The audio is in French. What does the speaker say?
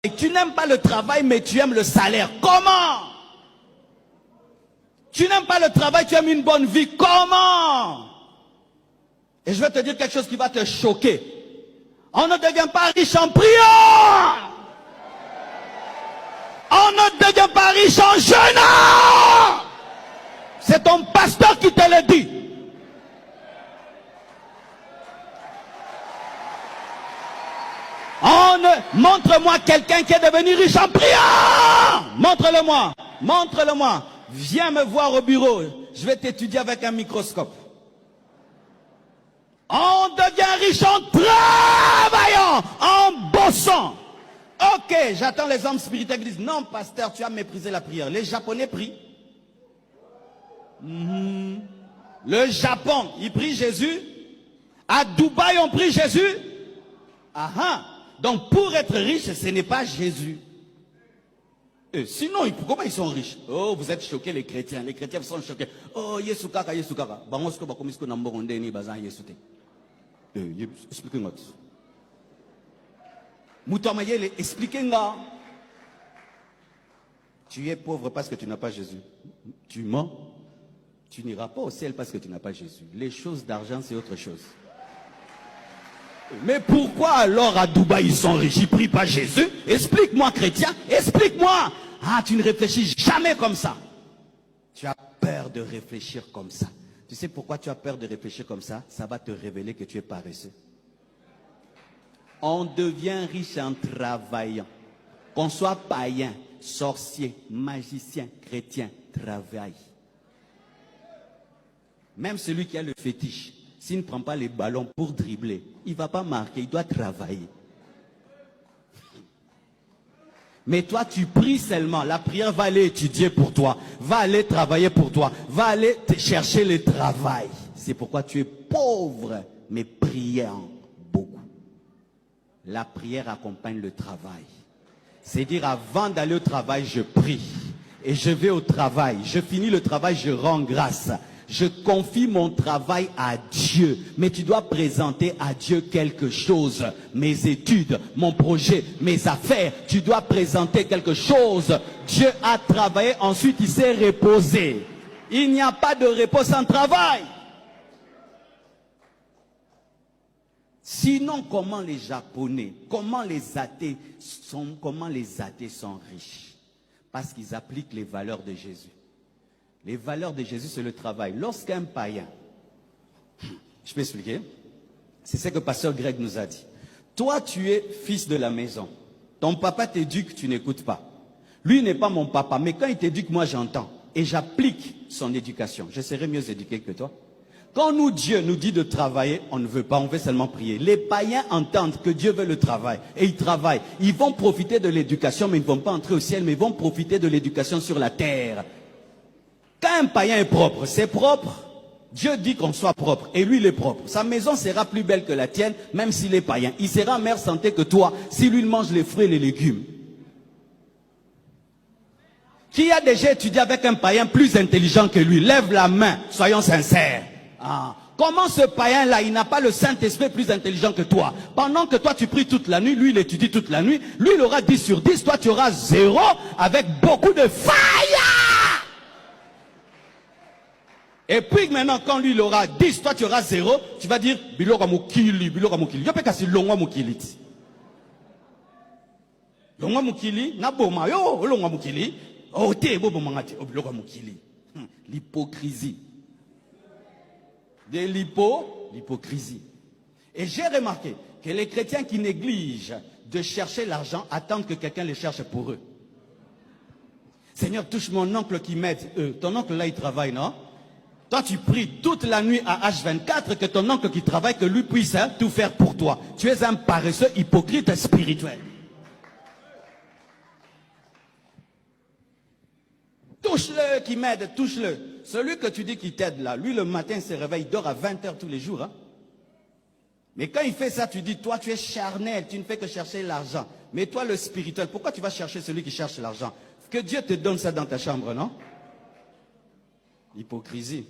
Et tu n'aimes pas le travail, mais tu aimes le salaire. Comment? Tu n'aimes pas le travail, tu aimes une bonne vie. Comment? Et je vais te dire quelque chose qui va te choquer. On ne devient pas riche en priant. On ne devient pas riche en jeûnant. C'est ton pasteur qui te le dit. Montre-moi quelqu'un qui est devenu riche en priant. Montre-le-moi. Montre-le-moi. Viens me voir au bureau. Je vais t'étudier avec un microscope. On devient riche en travaillant, en bossant. Ok, j'attends les hommes spirituels qui disent, non pasteur, tu as méprisé la prière. Les Japonais prient. Le Japon, ils prient Jésus. À Dubaï, on prie Jésus. Ah. Donc pour être riche, ce n'est pas Jésus. Sinon, comment ils sont riches? Oh, vous êtes choqués les chrétiens. Les chrétiens sont choqués. Oh, Yesu kaka, Yesu kaka. Bangosko bakomisko namboronde ni bazan Yesu te. Expliquez-moi. Moutamayele, expliquez-moi. Tu es pauvre parce que tu n'as pas Jésus. Tu mens. Tu n'iras pas au ciel parce que tu n'as pas Jésus. Les choses d'argent, c'est autre chose. Mais pourquoi alors à Dubaï ils sont riches? Ils prient pas Jésus? Explique-moi, chrétien. Explique-moi. Ah, tu ne réfléchis jamais comme ça. Tu as peur de réfléchir comme ça. Tu sais pourquoi tu as peur de réfléchir comme ça? Ça va te révéler que tu es paresseux. On devient riche en travaillant. Qu'on soit païen, sorcier, magicien, chrétien, travaille. Même celui qui a le fétiche, s'il ne prend pas les ballons pour dribbler, il ne va pas marquer, il doit travailler. Mais toi, tu pries seulement. La prière va aller étudier pour toi, va aller travailler pour toi, va aller te chercher le travail. C'est pourquoi tu es pauvre, mais priant beaucoup. La prière accompagne le travail. C'est dire, avant d'aller au travail, je prie. Et je vais au travail. Je finis le travail, je rends grâce. Je confie mon travail à Dieu. Mais tu dois présenter à Dieu quelque chose. Mes études, mon projet, mes affaires. Tu dois présenter quelque chose. Dieu a travaillé, ensuite il s'est reposé. Il n'y a pas de repos sans travail. Sinon, comment les Japonais, comment les athées sont riches? Parce qu'ils appliquent les valeurs de Jésus. Les valeurs de Jésus, c'est le travail. Lorsqu'un païen, je peux expliquer, c'est ce que pasteur Greg nous a dit. Toi, tu es fils de la maison. Ton papa t'éduque, tu n'écoutes pas. Lui n'est pas mon papa, mais quand il t'éduque, moi j'entends. Et j'applique son éducation. Je serai mieux éduqué que toi. Quand nous, Dieu nous dit de travailler, on ne veut pas, on veut seulement prier. Les païens entendent que Dieu veut le travail. Et ils travaillent. Ils vont profiter de l'éducation, mais ils ne vont pas entrer au ciel, mais ils vont profiter de l'éducation sur la terre. Quand un païen est propre, c'est propre. Dieu dit qu'on soit propre. Et lui, il est propre. Sa maison sera plus belle que la tienne, même s'il est païen. Il sera en meilleure santé que toi, si lui, il mange les fruits et les légumes. Qui a déjà étudié avec un païen plus intelligent que lui? Lève la main, soyons sincères. Ah. Comment ce païen-là, il n'a pas le Saint-Esprit plus intelligent que toi? Pendant que toi, tu pries toute la nuit, lui, il étudie toute la nuit. Lui, il aura 10 sur 10, toi, tu auras 0 avec beaucoup de failles. Et puis maintenant, quand lui, il aura 10, toi, tu auras 0, tu vas dire, Bilora Mukili, Bilora Mukili. Yo, peka si longwa Mukili. Longwa Mukili, na boma, yo, longwa Mukili. Oh, te, bobo mangati, oh, Bilora Mukili. L'hypocrisie. De l'hypocrisie. Et j'ai remarqué que les chrétiens qui négligent de chercher l'argent attendent que quelqu'un les cherche pour eux. Seigneur, touche mon oncle qui m'aide. Ton oncle là, il travaille, non? Toi, tu pries toute la nuit à H24 que ton oncle qui travaille, que lui puisse tout faire pour toi. Tu es un paresseux hypocrite spirituel. Touche-le qui m'aide, touche-le. Celui que tu dis qui t'aide là, lui le matin il se réveille, il dort à 20 h tous les jours. Hein? Mais quand il fait ça, tu dis, toi tu es charnel, tu ne fais que chercher l'argent. Mais toi le spirituel, pourquoi tu vas chercher celui qui cherche l'argent? Que Dieu te donne ça dans ta chambre, non? Hypocrisie.